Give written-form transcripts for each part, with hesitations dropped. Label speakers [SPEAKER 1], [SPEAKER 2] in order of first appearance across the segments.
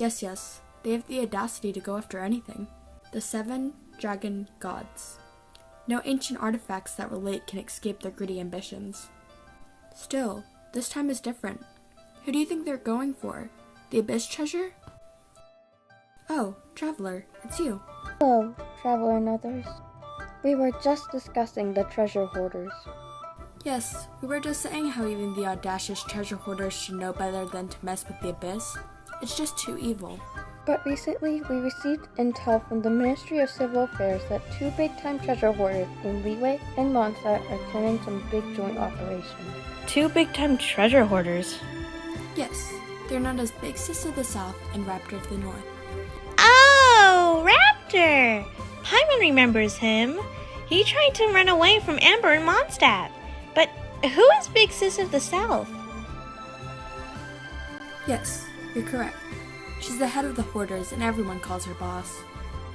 [SPEAKER 1] Yes, yes, they have the audacity to go after anything. The 7 Dragon Gods. No ancient artifacts that relate can escape their greedy ambitions. Still, this time is different. Who do you think they're going for? The Abyss treasure? Oh, Traveler, it's you.
[SPEAKER 2] Hello, Traveler and others. We were just discussing the treasure hoarders.
[SPEAKER 1] Yes, we were just saying how even the audacious treasure hoarders should know better than to mess with the Abyss. It's just too evil.
[SPEAKER 2] But recently, we received intel from the Ministry of Civil Affairs that 2 big-time treasure hoarders in Leeway and Mondstadt are planning some big joint operation.
[SPEAKER 3] 2 big-time treasure hoarders?
[SPEAKER 1] Yes, they're known as Big Sis of the South and Raptor of the North.
[SPEAKER 3] Oh, Raptor! Paimon remembers him. He tried to run away from Amber and Mondstadt. But who is Big Sis of the South?
[SPEAKER 1] Yes, you're correct. She's the head of the Hoarders and everyone calls her boss.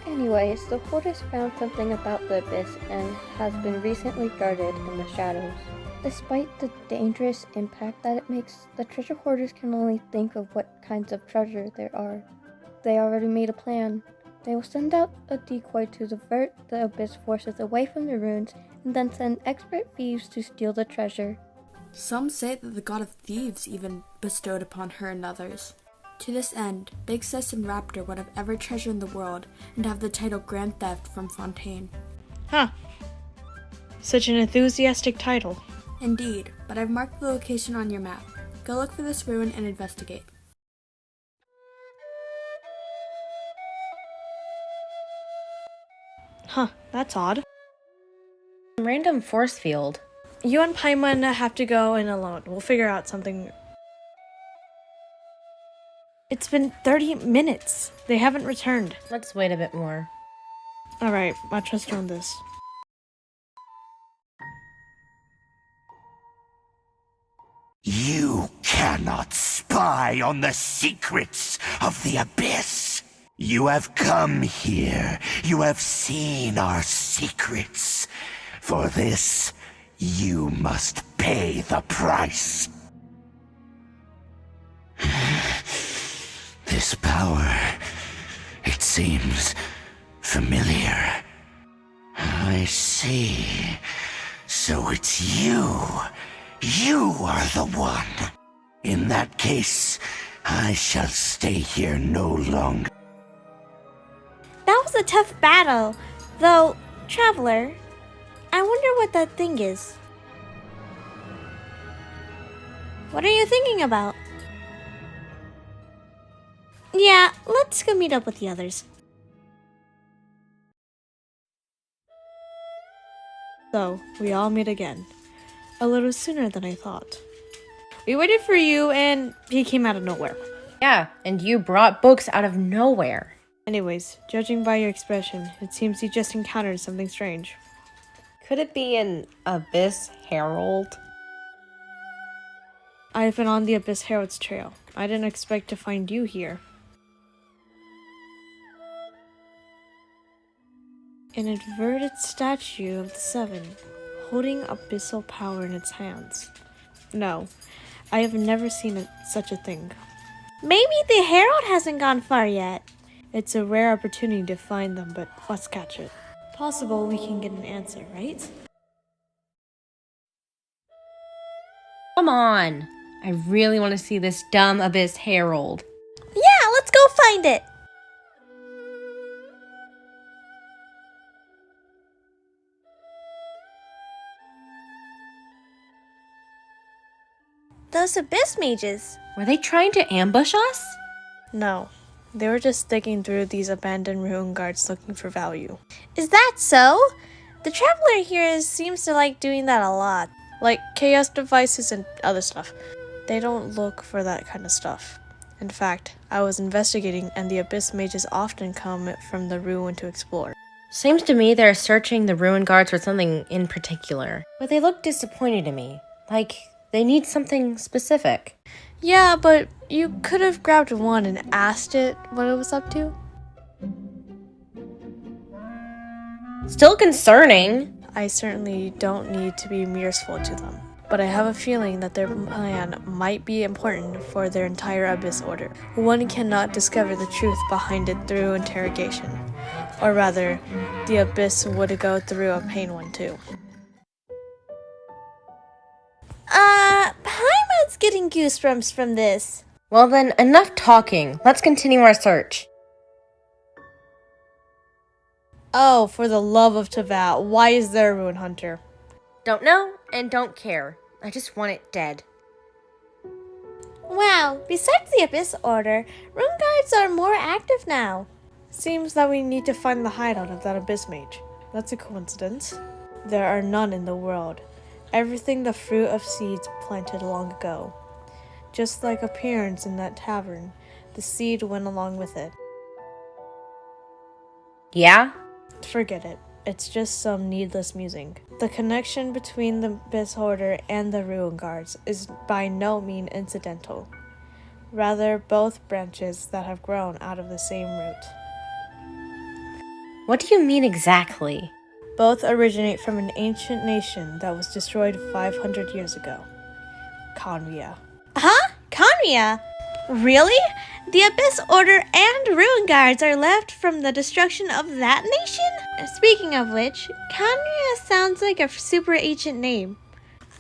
[SPEAKER 2] Anyways, the hoarders found something about the Abyss and has been recently guarded in the shadows. Despite the dangerous impact that it makes, the treasure hoarders can only think of what kinds of treasure there are. They already made a plan. They will send out a decoy to divert the Abyss forces away from the ruins and then send expert thieves to steal the treasure.
[SPEAKER 1] Some say that the god of thieves even bestowed upon her and others. To this end, Big Sis and Raptor would have every treasure in the world and have the title Grand Theft from Fontaine.
[SPEAKER 3] Huh. Such an enthusiastic title.
[SPEAKER 1] Indeed, but I've marked the location on your map. Go look for this ruin and investigate.
[SPEAKER 3] Huh, that's odd.
[SPEAKER 4] Random force field.
[SPEAKER 3] You and Paimon have to go in alone. We'll figure out something. It's been 30 minutes. They haven't returned.
[SPEAKER 4] Let's wait a bit more.
[SPEAKER 3] Alright, I'll trust you on this.
[SPEAKER 5] You cannot spy on the secrets of the Abyss. You have come here. You have seen our secrets. For this, you must pay the price. This power, it seems familiar. I see. So it's you. You are the one. In that case, I shall stay here no longer.
[SPEAKER 3] That was a tough battle. Though, Traveler, I wonder what that thing is. What are you thinking about? Yeah, let's go meet up with the others. So, we all meet again. A little sooner than I thought. We waited for you and he came out of nowhere.
[SPEAKER 4] Yeah, and you brought books out of nowhere.
[SPEAKER 3] Anyways, judging by your expression, it seems you just encountered something strange.
[SPEAKER 4] Could it be an Abyss Herald?
[SPEAKER 3] I've been on the Abyss Herald's trail. I didn't expect to find you here. An inverted statue of the 7, holding abyssal power in its hands. No, I have never seen such a thing. Maybe the Herald hasn't gone far yet. It's a rare opportunity to find them, but let's catch it. Possible we can get an answer, right?
[SPEAKER 4] Come on. I really want to see this dumb Abyss Herald.
[SPEAKER 3] Yeah, let's go find it! Those Abyss mages.
[SPEAKER 4] Were they trying to ambush us?
[SPEAKER 3] No, they were just digging through these abandoned ruin guards looking for value. Is that so? The Traveler here seems to like doing that a lot. Like chaos devices and other stuff. They don't look for that kind of stuff. In fact, I was investigating and the Abyss mages often come from the ruin to explore.
[SPEAKER 4] Seems to me they're searching the ruin guards for something in particular. But they look disappointed to me. Like, they need something specific.
[SPEAKER 3] Yeah, but you could have grabbed one and asked it what it was up to.
[SPEAKER 4] Still concerning.
[SPEAKER 3] I certainly don't need to be merciful to them. but I have a feeling that their plan might be important for their entire Abyss Order. One cannot discover the truth behind it through interrogation. Or rather, the Abyss would go through a pain one too. Paimon's getting goosebumps from this.
[SPEAKER 4] Well then, enough talking. Let's continue our search.
[SPEAKER 3] Oh, for the love of Tevat, why is there a Ruin Hunter?
[SPEAKER 4] Don't know and don't care. I just want it dead.
[SPEAKER 3] Wow, besides the Abyss Order, Rune Guards are more active now. Seems that we need to find the hideout of that Abyss Mage. That's a coincidence. There are none in the world. Everything the fruit of seeds planted long ago. Just like appearance in that tavern, the seed went along with it.
[SPEAKER 4] Yeah?
[SPEAKER 3] Forget it. It's just some needless musing. The connection between the Abyss Order and the Ruin Guards is by no means incidental. Rather, both branches that have grown out of the same root.
[SPEAKER 4] What do you mean exactly?
[SPEAKER 3] Both originate from an ancient nation that was destroyed 500 years ago. Conria. Huh? Conria? Really? The Abyss Order and Ruin Guards are left from the destruction of that nation? Speaking of which, Conria sounds like a super ancient name.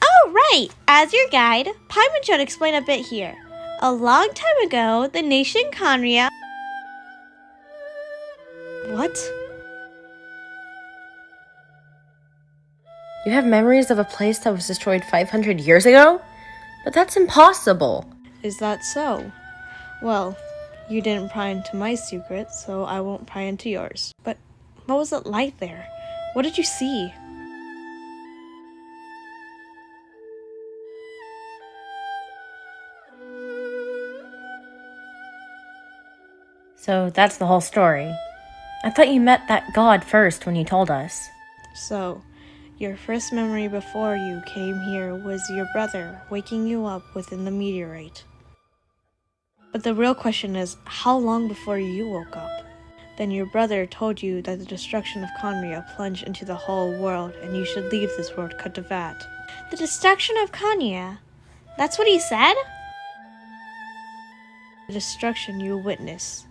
[SPEAKER 3] Oh, right! As your guide, Paimon should explain a bit here. A long time ago, the nation Conria... What?
[SPEAKER 4] You have memories of a place that was destroyed 500 years ago? But that's impossible.
[SPEAKER 3] Is that so? Well, you didn't pry into my secret, so I won't pry into yours. But what was it like there? What did you see?
[SPEAKER 4] So that's the whole story. I thought you met that god first when you told us.
[SPEAKER 3] So, your first memory before you came here was your brother waking you up within the meteorite. But the real question is, how long before you woke up? Then your brother told you that the destruction of Conria plunged into the whole world and you should leave this world cut to vat. The destruction of Conria? That's what he said? The destruction you witnessed.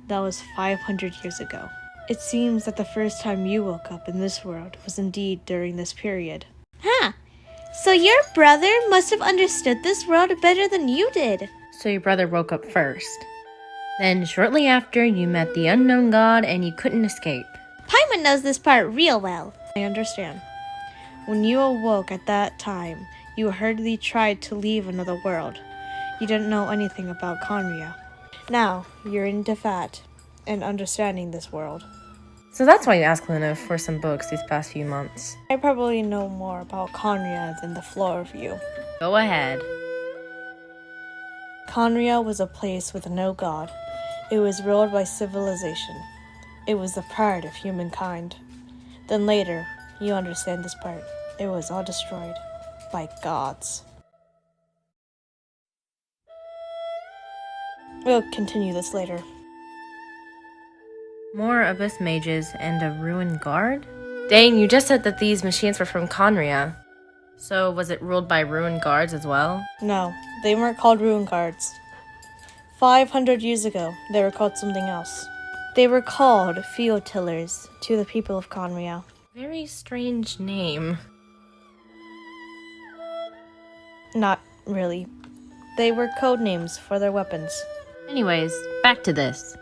[SPEAKER 3] That was 500 years ago. It seems that the first time you woke up in this world was indeed during this period. Huh. So your brother must have understood this world better than you did.
[SPEAKER 4] So your brother woke up first. Then shortly after, you met the unknown god and you couldn't escape.
[SPEAKER 3] Paimon knows this part real well. I understand. When you awoke at that time, you hurriedly tried to leave another world. You didn't know anything about Conria. Now, you're in Tevat and understanding this world.
[SPEAKER 4] So that's why you asked Luna for some books these past few months.
[SPEAKER 3] I probably know more about Conria than the floor of you.
[SPEAKER 4] Go ahead.
[SPEAKER 3] Conria was a place with no god. It was ruled by civilization. It was the pride of humankind. Then later, you understand this part. It was all destroyed by gods. We'll continue this later.
[SPEAKER 4] More Abyss Mages and a Ruin Guard? Dane, you just said that these machines were from Conria. So was it ruled by Ruin Guards as well?
[SPEAKER 3] No, they weren't called Ruin Guards. 500 years ago, they were called something else. They were called Field Tillers to the people of Conria.
[SPEAKER 4] Very strange name.
[SPEAKER 3] Not really. They were code names for their weapons.
[SPEAKER 4] Anyways, back to this.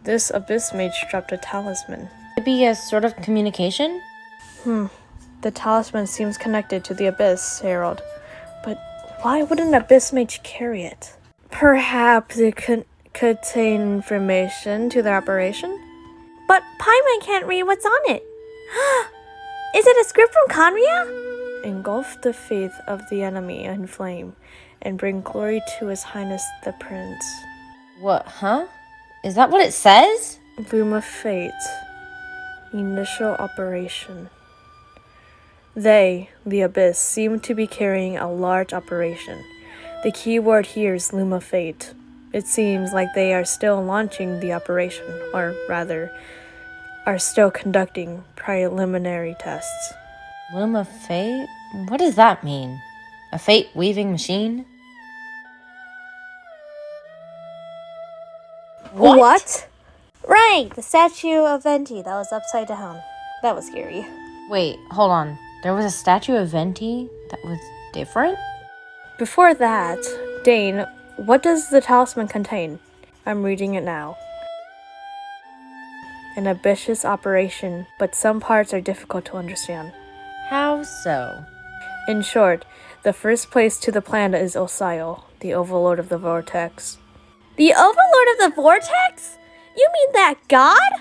[SPEAKER 3] This Abyss Mage dropped a talisman.
[SPEAKER 4] Could it be a sort of communication?
[SPEAKER 3] The talisman seems connected to the Abyss Herald, but why would an Abyss Mage carry it? Perhaps it could contain information to their operation? But Paimon can't read what's on it. Is it a script from Conria? Engulf the faith of the enemy in flame, and bring glory to His Highness the Prince.
[SPEAKER 4] What, huh? Is that what it says?
[SPEAKER 3] Loom of Fate. Initial operation. They, the Abyss, seem to be carrying a large operation. The key word here is Loom of Fate. It seems like they are still launching the operation, or rather, are still conducting preliminary tests.
[SPEAKER 4] Loom of fate? What does that mean? A fate-weaving machine?
[SPEAKER 3] What? Right, the statue of Venti that was upside down. That was scary.
[SPEAKER 4] Wait, hold on. There was a statue of Venti that was different?
[SPEAKER 3] Before that, Dane, what does the talisman contain? I'm reading it now. An ambitious operation, but some parts are difficult to understand.
[SPEAKER 4] How so?
[SPEAKER 3] In short, the first place to the planet is Osial, the overlord of the vortex. The overlord of the vortex? You mean that god?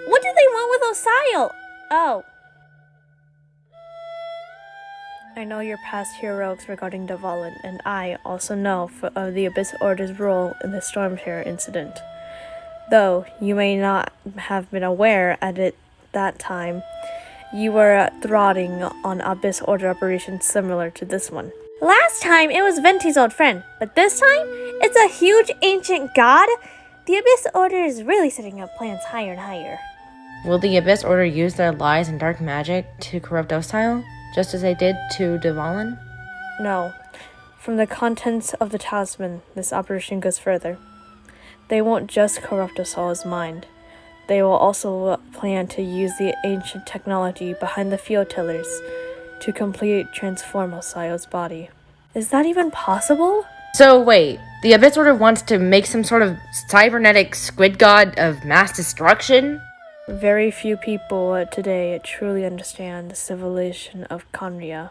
[SPEAKER 3] What do they want with Osial? Oh. I know your past heroics regarding Dvalin, and I also know of the Abyss Order's role in the Storm Terror incident. Though you may not have been aware at that time, you were thwarting on Abyss Order operations similar to this one. Last time it was Venti's old friend, but this time it's a huge ancient god? The Abyss Order is really setting up plans higher and higher.
[SPEAKER 4] Will the Abyss Order use their lies and dark magic to corrupt Osial, just as they did to Dvalin?
[SPEAKER 3] No. From the contents of the talisman, this operation goes further. They won't just corrupt Osial's mind. They will also plan to use the ancient technology behind the field tillers to completely transform Osial's body. Is that even possible?
[SPEAKER 4] So wait, the Abyss Order wants to make some sort of cybernetic squid god of mass destruction?
[SPEAKER 3] Very few people today truly understand the civilization of Conria.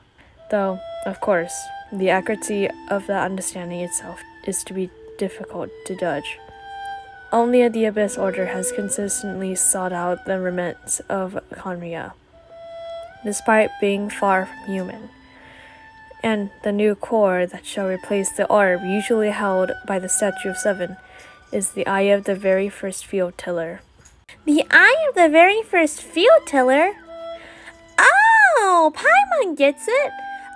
[SPEAKER 3] Though, of course, the accuracy of that understanding itself is to be difficult to judge. Only the Abyss Order has consistently sought out the remnants of Conria, despite being far from human. And the new core that shall replace the orb usually held by the Statue of Seven is the eye of the very first field tiller. The eye of the very first field tiller? Oh, Paimon gets it!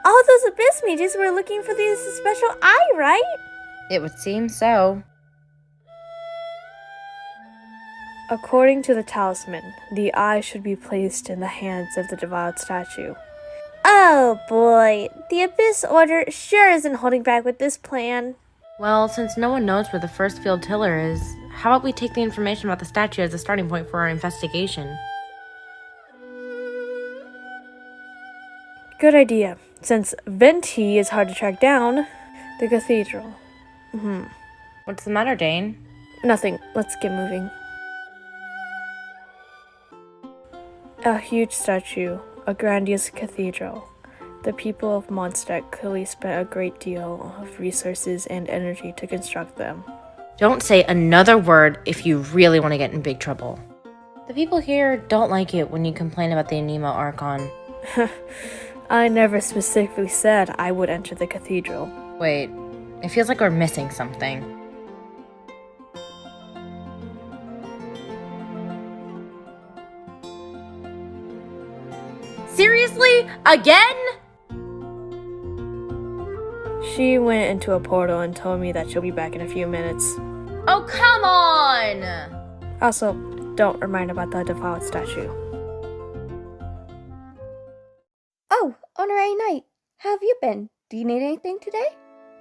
[SPEAKER 3] All those Abyss mages were looking for this special eye, right?
[SPEAKER 4] It would seem so.
[SPEAKER 3] According to the talisman, the eye should be placed in the hands of the devoured statue. Oh boy, the Abyss Order sure isn't holding back with this plan.
[SPEAKER 4] Well, since no one knows where the first field tiller is, how about we take the information about the statue as a starting point for our investigation?
[SPEAKER 3] Good idea. Since Venti is hard to track down, the cathedral.
[SPEAKER 4] What's the matter, Dane?
[SPEAKER 3] Nothing. Let's get moving. A huge statue, a grandiose cathedral. The people of Mondstadt clearly spent a great deal of resources and energy to construct them.
[SPEAKER 4] Don't say another word if you really want to get in big trouble. The people here don't like it when you complain about the Anemo Archon.
[SPEAKER 3] I never specifically said I would enter the cathedral.
[SPEAKER 4] Wait, it feels like we're missing something. Seriously? Again?
[SPEAKER 3] She went into a portal and told me that she'll be back in a few minutes.
[SPEAKER 4] Oh, come on!
[SPEAKER 3] Also, don't remind about the defiled statue.
[SPEAKER 2] Oh, Honorary Knight, how have you been? Do you need anything today?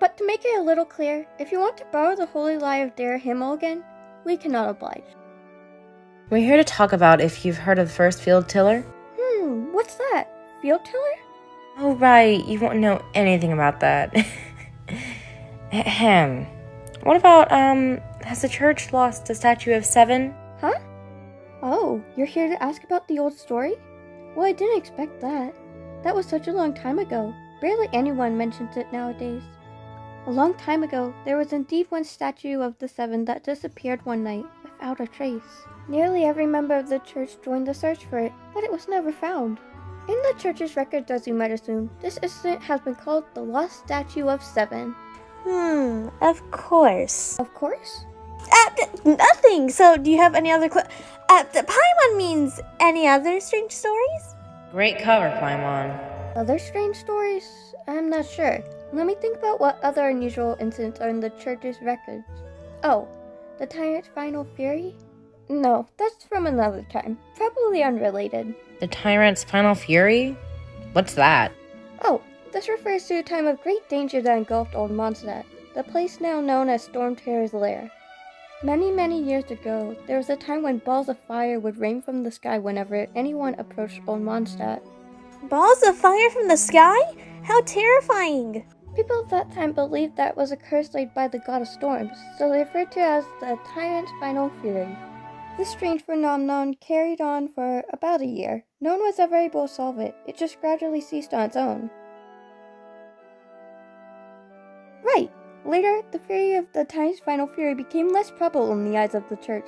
[SPEAKER 2] But to make it a little clear, if you want to borrow the Holy Lie of Dare Himmel again, we cannot oblige.
[SPEAKER 4] We're here to talk about if you've heard of the first field tiller.
[SPEAKER 2] What's that? Field tiller?
[SPEAKER 4] Oh, right, you won't know anything about that. Ahem. What about, has the church lost the statue of Seven?
[SPEAKER 2] Huh? Oh, you're here to ask about the old story? Well, I didn't expect that. That was such a long time ago. Barely anyone mentions it nowadays. A long time ago, there was indeed one statue of the Seven that disappeared one night without a trace. Nearly every member of the church joined the search for it, but it was never found. In the church's records, as you might assume, this incident has been called the Lost Statue of Seven.
[SPEAKER 3] Of course.
[SPEAKER 2] Of course?
[SPEAKER 3] Nothing. So, do you have any other the Paimon means any other strange stories?
[SPEAKER 4] Great cover, Paimon.
[SPEAKER 2] Other strange stories? I'm not sure. Let me think about what other unusual incidents are in the church's records. Oh, the tyrant's final fury? No, that's from another time. Probably unrelated.
[SPEAKER 4] The tyrant's final fury? What's that?
[SPEAKER 2] Oh, this refers to a time of great danger that engulfed Old Mondstadt, the place now known as Storm Terror's lair. Many, many years ago, there was a time when balls of fire would rain from the sky whenever anyone approached Old Mondstadt.
[SPEAKER 3] Balls of fire from the sky? How terrifying!
[SPEAKER 2] People at that time believed that was a curse laid by the god of storms, so they referred to it as the Tyrant's Final Fury. This strange phenomenon carried on for about a year. No one was ever able to solve it. It just gradually ceased on its own. Right! Later, the fury of the Tyrant's Final Fury became less prevalent in the eyes of the church.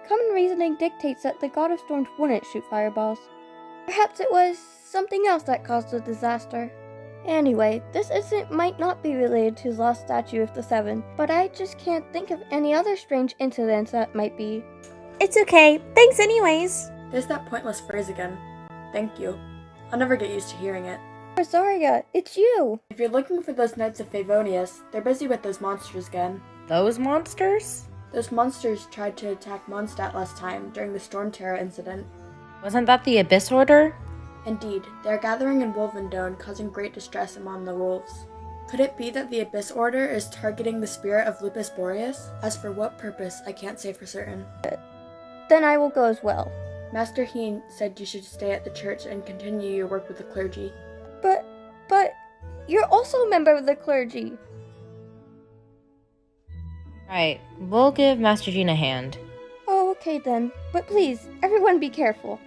[SPEAKER 2] Common reasoning dictates that the god of storms wouldn't shoot fireballs. Perhaps it was something else that caused the disaster. Anyway, this incident might not be related to the lost statue of the Seven, but I just can't think of any other strange incidents that might be.
[SPEAKER 3] It's okay. Thanks anyways.
[SPEAKER 1] There's that pointless phrase again. Thank you. I'll never get used to hearing it.
[SPEAKER 2] Rosaria, it's you!
[SPEAKER 1] If you're looking for those Knights of Favonius, they're busy with those monsters again.
[SPEAKER 4] Those monsters?
[SPEAKER 1] Those monsters tried to attack Mondstadt last time during the Storm Terror incident.
[SPEAKER 4] Wasn't that the Abyss Order?
[SPEAKER 1] Indeed, they are gathering in Wolvendone, causing great distress among the wolves. Could it be that the Abyss Order is targeting the spirit of Lupus Boreas? As for what purpose, I can't say for certain.
[SPEAKER 2] Then I will go as well.
[SPEAKER 1] Master Heen said you should stay at the church and continue your work with the clergy.
[SPEAKER 2] But, you're also a member of the clergy.
[SPEAKER 4] Right, we'll give Master Jean a hand.
[SPEAKER 2] Oh, okay then. But please, everyone be careful.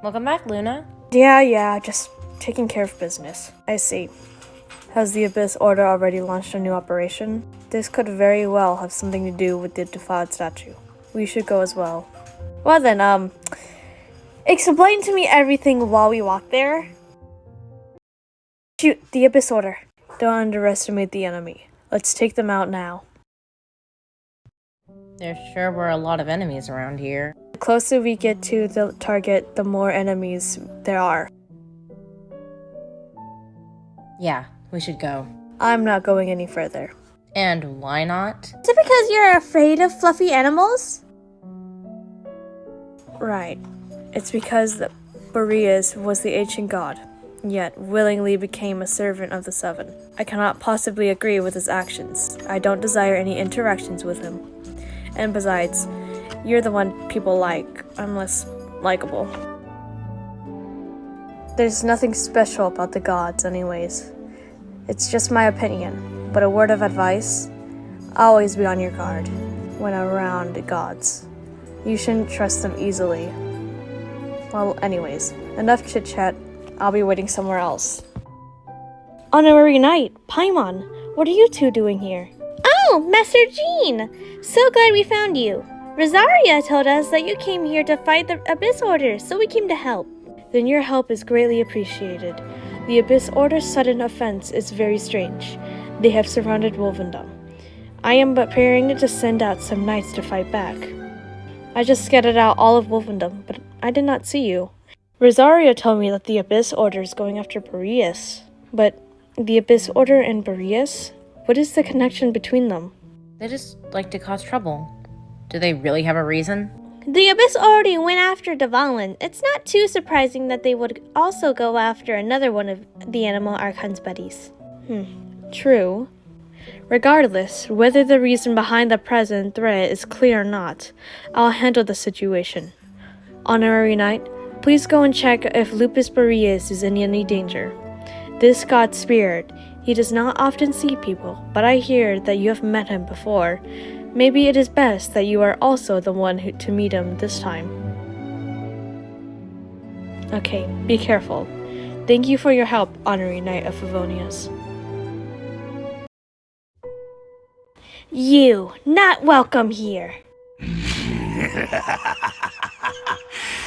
[SPEAKER 4] Welcome back, Luna.
[SPEAKER 3] Yeah, just taking care of business. I see. Has the Abyss Order already launched a new operation? This could very well have something to do with the defiled statue. We should go as well. Well then, explain to me everything while we walk there. Shoot, the Abyss Order. Don't underestimate the enemy. Let's take them out now.
[SPEAKER 4] There sure were a lot of enemies around here.
[SPEAKER 3] The closer we get to the target, the more enemies there are.
[SPEAKER 4] Yeah, we should go.
[SPEAKER 3] I'm not going any further.
[SPEAKER 4] And why not?
[SPEAKER 3] Is it because you're afraid of fluffy animals? Right. It's because the Boreas was the ancient god, yet willingly became a servant of the Seven. I cannot possibly agree with his actions. I don't desire any interactions with him. And besides, you're the one people like. I'm less likable. There's nothing special about the gods anyways. It's just my opinion, but a word of advice: always be on your guard when around the gods. You shouldn't trust them easily. Well, anyways, enough chit-chat. I'll be waiting somewhere else. Honorary Knight, Paimon, what are you two doing here? Oh, Master Jean! So glad we found you. Rosaria told us that you came here to fight the Abyss Order, so we came to help. Then your help is greatly appreciated. The Abyss Order's sudden offense is very strange. They have surrounded Wolvendom. I am preparing to send out some knights to fight back. I just scattered out all of Wolvendom, but I did not see you. Rosaria told me that the Abyss Order is going after Boreas. But the Abyss Order and Boreas? What is the connection between them?
[SPEAKER 4] They just like to cause trouble. Do they really have a reason?
[SPEAKER 3] The Abyss already went after Dvalin. It's not too surprising that they would also go after another one of the Animal Archon's buddies. True. Regardless, whether the reason behind the present threat is clear or not, I'll handle the situation. Honorary Knight, please go and check if Lupus Boreas is in any danger. This god spirit, he does not often see people, but I hear that you have met him before. Maybe it is best that you are also the one to meet him this time. Okay, be careful. Thank you for your help, Honorary Knight of Favonius. You, not welcome here.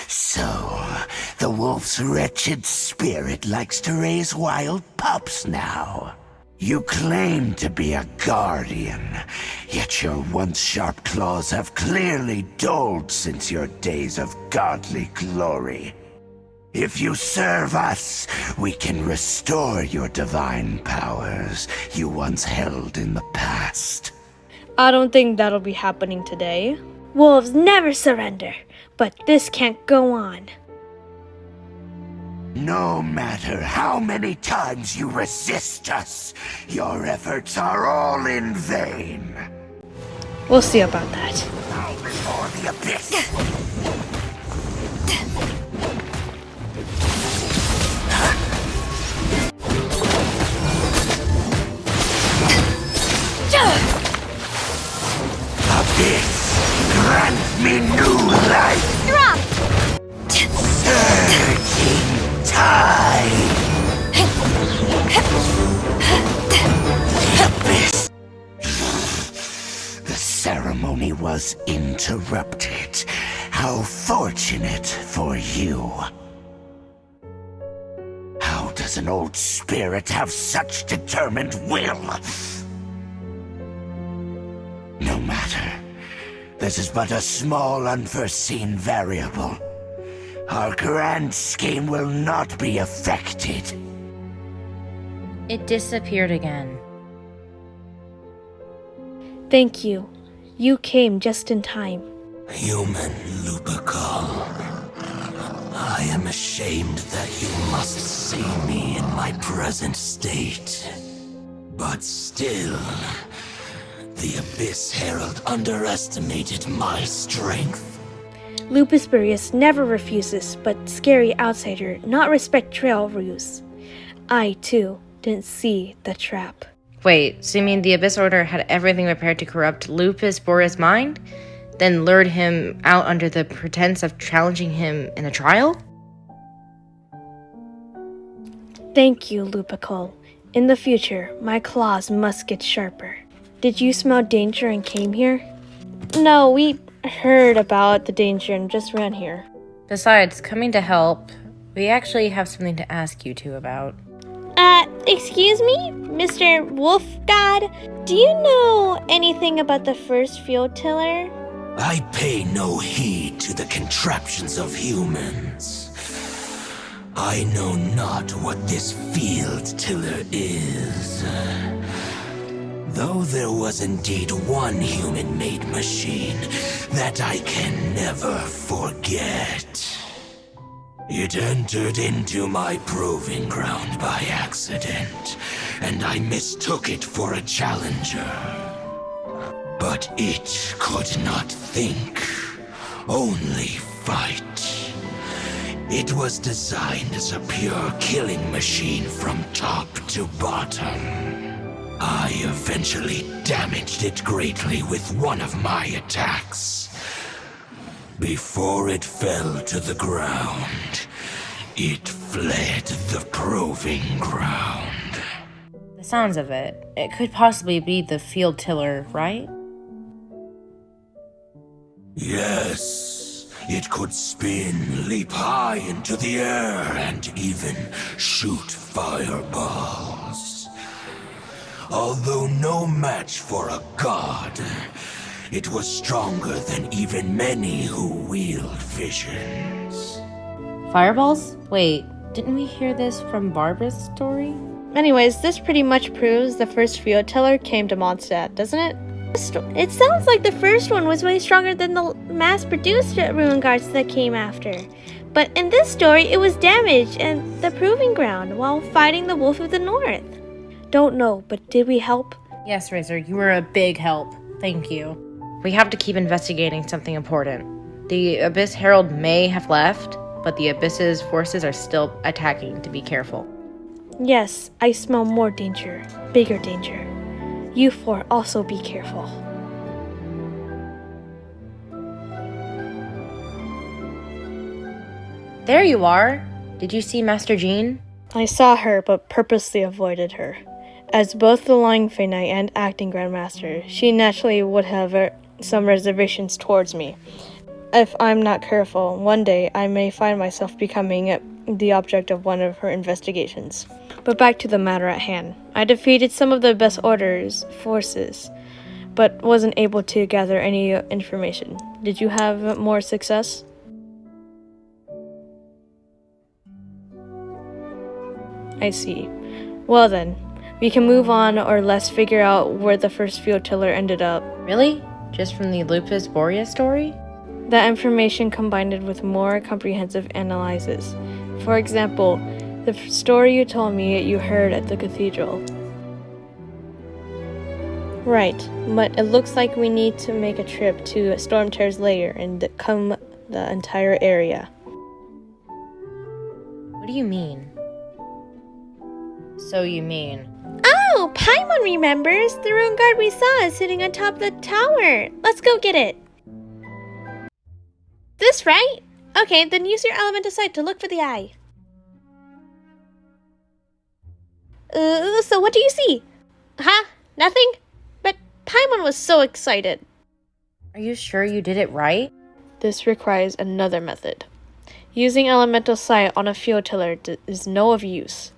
[SPEAKER 5] So, the wolf's wretched spirit likes to raise wild pups now. You claim to be a guardian, yet your once sharp claws have clearly dulled since your days of godly glory. If you serve us, we can restore your divine powers you once held in the past.
[SPEAKER 3] I don't think that'll be happening today. Wolves never surrender, but this can't go on.
[SPEAKER 5] No matter how many times you resist us, your efforts are all in vain.
[SPEAKER 3] We'll see about that.
[SPEAKER 5] Bow before the abyss. Abyss, grant me new life.
[SPEAKER 2] Drop!
[SPEAKER 5] Surging tide. Abyss. The ceremony was interrupted. How fortunate for you. How does an old spirit have such determined will? No matter. This is but a small unforeseen variable. Our grand scheme will not be affected.
[SPEAKER 4] It disappeared again.
[SPEAKER 3] Thank you. You came just in time.
[SPEAKER 5] Human Lupercal, I am ashamed that you must see me in my present state. But still, the Abyss Herald underestimated my strength.
[SPEAKER 3] Lupus Spurious never refuses, but scary outsider not respect trail rules. I, too, didn't see the trap.
[SPEAKER 4] Wait, so you mean the Abyss Order had everything prepared to corrupt Lupus Boreas' mind? Then lured him out under the pretense of challenging him in a trial?
[SPEAKER 3] Thank you, Lupical. In the future, my claws must get sharper. Did you smell danger and came here? No, we heard about the danger and just ran here.
[SPEAKER 4] Besides, coming to help, we actually have something to ask you two about.
[SPEAKER 3] Excuse me? Mr. Wolf God? Do you know anything about the first field tiller?
[SPEAKER 5] I pay no heed to the contraptions of humans. I know not what this field tiller is. Though there was indeed one human-made machine that I can never forget. It entered into my proving ground by accident, and I mistook it for a challenger. But it could not think, only fight. It was designed as a pure killing machine from top to bottom. I eventually damaged it greatly with one of my attacks. Before it fell to the ground, it fled the proving ground.
[SPEAKER 4] The sounds of it, it could possibly be the field tiller, right?
[SPEAKER 5] Yes, it could spin, leap high into the air, and even shoot fireballs. Although no match for a god, it was stronger than even many who wield visions.
[SPEAKER 4] Fireballs? Wait, didn't we hear this from Barbara's story?
[SPEAKER 3] Anyways, this pretty much proves the first field tiller came to Mondstadt, doesn't it? It sounds like the first one was way stronger than the mass-produced ruin guards that came after. But in this story, it was damaged and the proving ground while fighting the Wolf of the North. Don't know, but did we help?
[SPEAKER 4] Yes, Razor, you were a big help. Thank you. We have to keep investigating something important. The Abyss Herald may have left, but the Abyss's forces are still attacking, to be careful.
[SPEAKER 3] Yes, I smell more danger. Bigger danger. You four also be careful.
[SPEAKER 4] There you are! Did you see Master Jean?
[SPEAKER 3] I saw her, but purposely avoided her. As both the Lying Fae Knight and Acting Grandmaster, she naturally would have some reservations towards me. If I'm not careful, one day I may find myself becoming the object of one of her investigations. But back to the matter at hand. I defeated some of the Abyss Order's forces, but wasn't able to gather any information. Did you have more success? I see. Well then, we can move on, or let's figure out where the first field tiller ended up.
[SPEAKER 4] Really? Just from the Lupus Boreas story?
[SPEAKER 3] That information combined with more comprehensive analysis. For example, the story you told me you heard at the cathedral. Right, but it looks like we need to make a trip to Stormtear's lair and comb the entire area.
[SPEAKER 4] What do you mean? So you mean...
[SPEAKER 3] Oh, Paimon remembers! The rune guard we saw is sitting on top of the tower! Let's go get it! This right? Okay, then use your elemental sight to look for the eye. So what do you see? Huh? Nothing? But Paimon was so excited.
[SPEAKER 4] Are you sure you did it right?
[SPEAKER 3] This requires another method. Using elemental sight on a field tiller is no of use,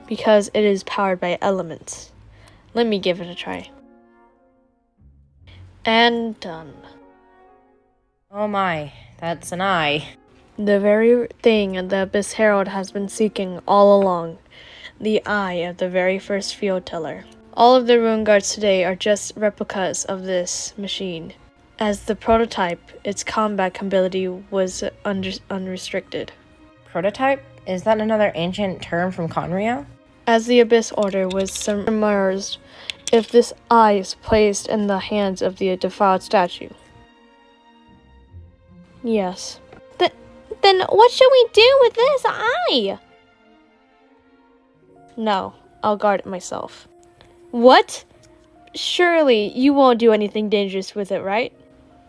[SPEAKER 3] because it is powered by elements. Let me give it a try. And done.
[SPEAKER 4] Oh my, that's an eye.
[SPEAKER 3] The very thing the Abyss Herald has been seeking all along. The eye of the very first field tiller. All of the rune guards today are just replicas of this machine. As the prototype, its combat ability was unrestricted.
[SPEAKER 4] Prototype? Is that another ancient term from Conria?
[SPEAKER 3] As the Abyss Order was submerged, if this eye is placed in the hands of the defiled statue. Yes. Then what should we do with this eye? No, I'll guard it myself. What? Surely you won't do anything dangerous with it, right?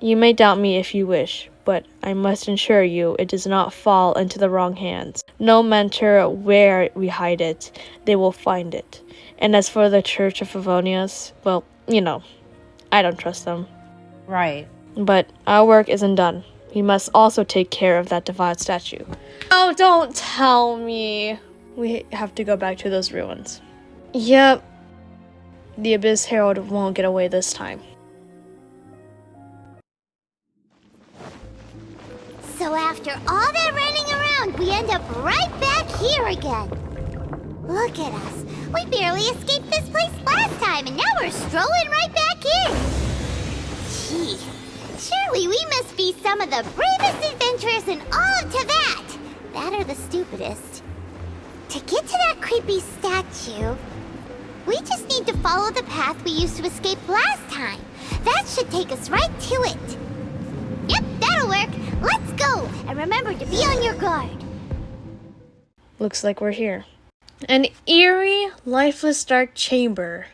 [SPEAKER 3] You may doubt me if you wish, but I must assure you it does not fall into the wrong hands. No matter where we hide it, they will find it. And as for the Church of Favonius, well, I don't trust them.
[SPEAKER 4] Right.
[SPEAKER 3] But our work isn't done. We must also take care of that defiled statue. Oh, don't tell me. We have to go back to those ruins. Yep. The Abyss Herald won't get away this time.
[SPEAKER 6] So after all that running around, we end up right back here again. Look at us. We barely escaped this place last time, and now we're strolling right back in. Gee, surely we must be some of the bravest adventurers in all of Teyvat. That or the stupidest. To get to that creepy statue, we just need to follow the path we used to escape last time. That should take us right to it. Yep, that'll work. Let's go, and remember to be on your guard.
[SPEAKER 3] Looks like we're here. An eerie, lifeless dark chamber.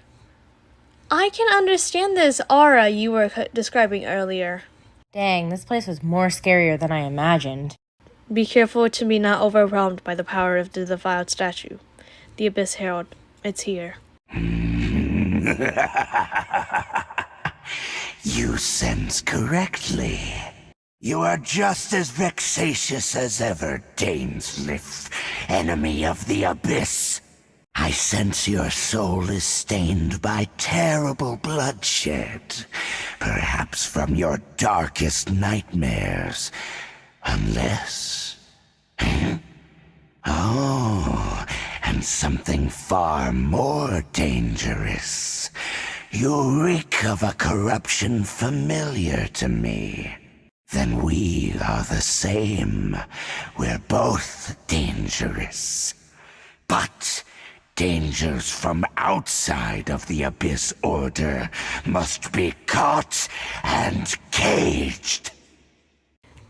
[SPEAKER 3] I can understand this aura you were describing earlier.
[SPEAKER 4] Dang, this place was more scarier than I imagined.
[SPEAKER 3] Be careful to be not overwhelmed by the power of the defiled statue. The Abyss Herald, it's here.
[SPEAKER 5] You sense correctly. You are just as vexatious as ever, Dainsmith, enemy of the Abyss. I sense your soul is stained by terrible bloodshed, perhaps from your darkest nightmares, unless... Oh, and something far more dangerous. You reek of a corruption familiar to me. Then we are the same. We're both dangerous. But dangers from outside of the Abyss Order must be caught and caged.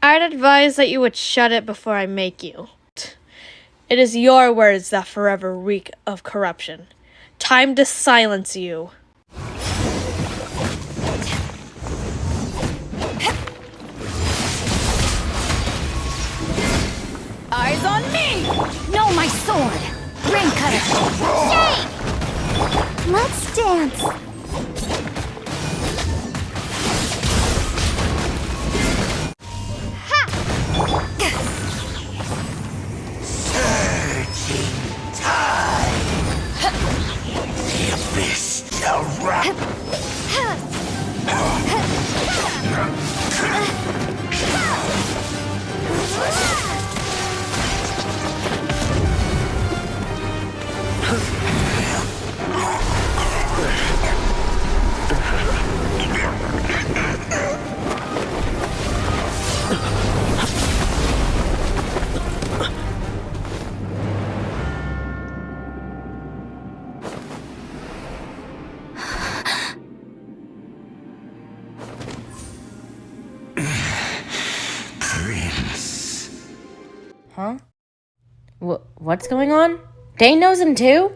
[SPEAKER 3] I'd advise that you would shut it before I make you. It is your words that forever reek of corruption. Time to silence you.
[SPEAKER 6] Eyes on me! No, my sword! Ring cutter! Shake! Let's dance! Ha!
[SPEAKER 5] Surging tide. The Abyss shall wrap.
[SPEAKER 4] What's going on? Dane knows him too?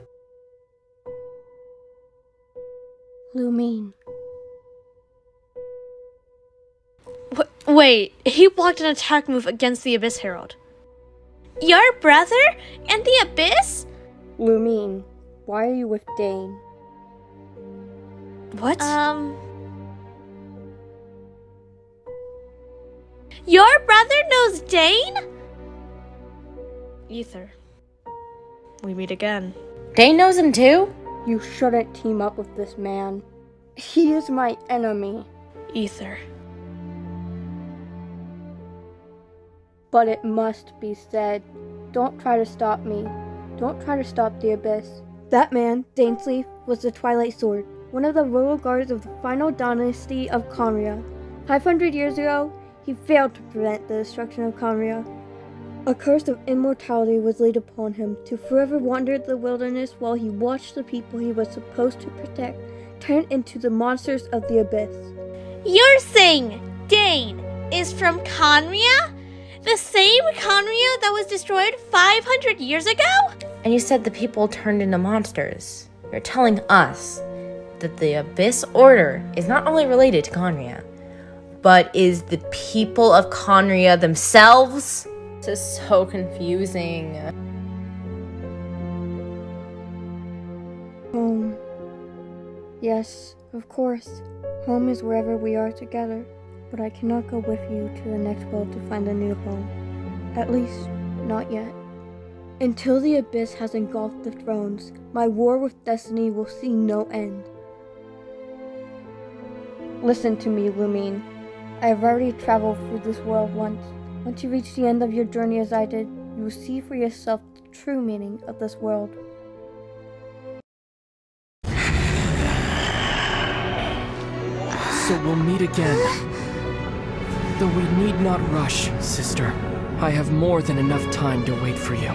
[SPEAKER 2] Lumine.
[SPEAKER 3] Wait, he blocked an attack move against the Abyss Herald. Your brother and the Abyss?
[SPEAKER 2] Lumine, why are you with Dane?
[SPEAKER 3] What? Your brother knows Dane? Ether. We meet again.
[SPEAKER 4] Dane knows him too?
[SPEAKER 2] You shouldn't team up with this man. He is my enemy.
[SPEAKER 3] Ether.
[SPEAKER 2] But it must be said, don't try to stop me. Don't try to stop the Abyss. That man, Dainsleif, was the Twilight Sword, one of the royal guards of the final dynasty of Conria. 500 years ago, he failed to prevent the destruction of Conria. A curse of immortality was laid upon him to forever wander the wilderness while he watched the people he was supposed to protect turn into the monsters of the Abyss.
[SPEAKER 3] You're saying Dane is from Conria? The same Conria that was destroyed 500 years ago?
[SPEAKER 4] And you said the people turned into monsters. You're telling us that the Abyss Order is not only related to Conria, but is the people of Conria themselves? This is so confusing.
[SPEAKER 2] Home. Yes, of course. Home is wherever we are together. But I cannot go with you to the next world to find a new home. At least, not yet. Until the Abyss has engulfed the thrones, my war with destiny will see no end. Listen to me, Lumine. I have already traveled through this world once. Once you reach the end of your journey as I did, you will see for yourself the true meaning of this world.
[SPEAKER 7] So we'll meet again. Though we need not rush, sister. I have more than enough time to wait for you.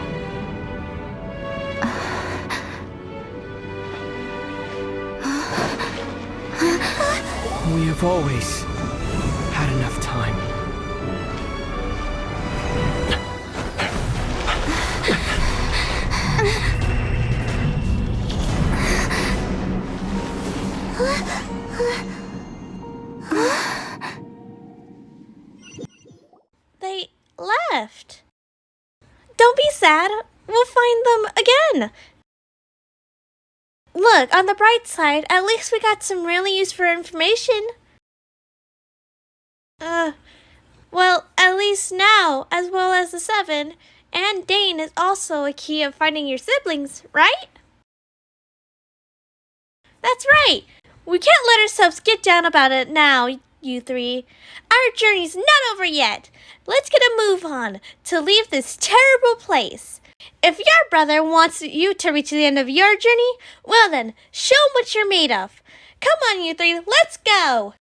[SPEAKER 7] We have always had enough time.
[SPEAKER 3] They left. Don't be sad. We'll find them again. Look, on the bright side, at least we got some really useful information. Well, at least now, as well as the 7, and Dane is also a key of finding your siblings, right? That's right. We can't let ourselves get down about it now, you 3. Our journey's not over yet. Let's get a move on to leave this terrible place. If your brother wants you to reach the end of your journey, well then, show him what you're made of. Come on, you 3, let's go!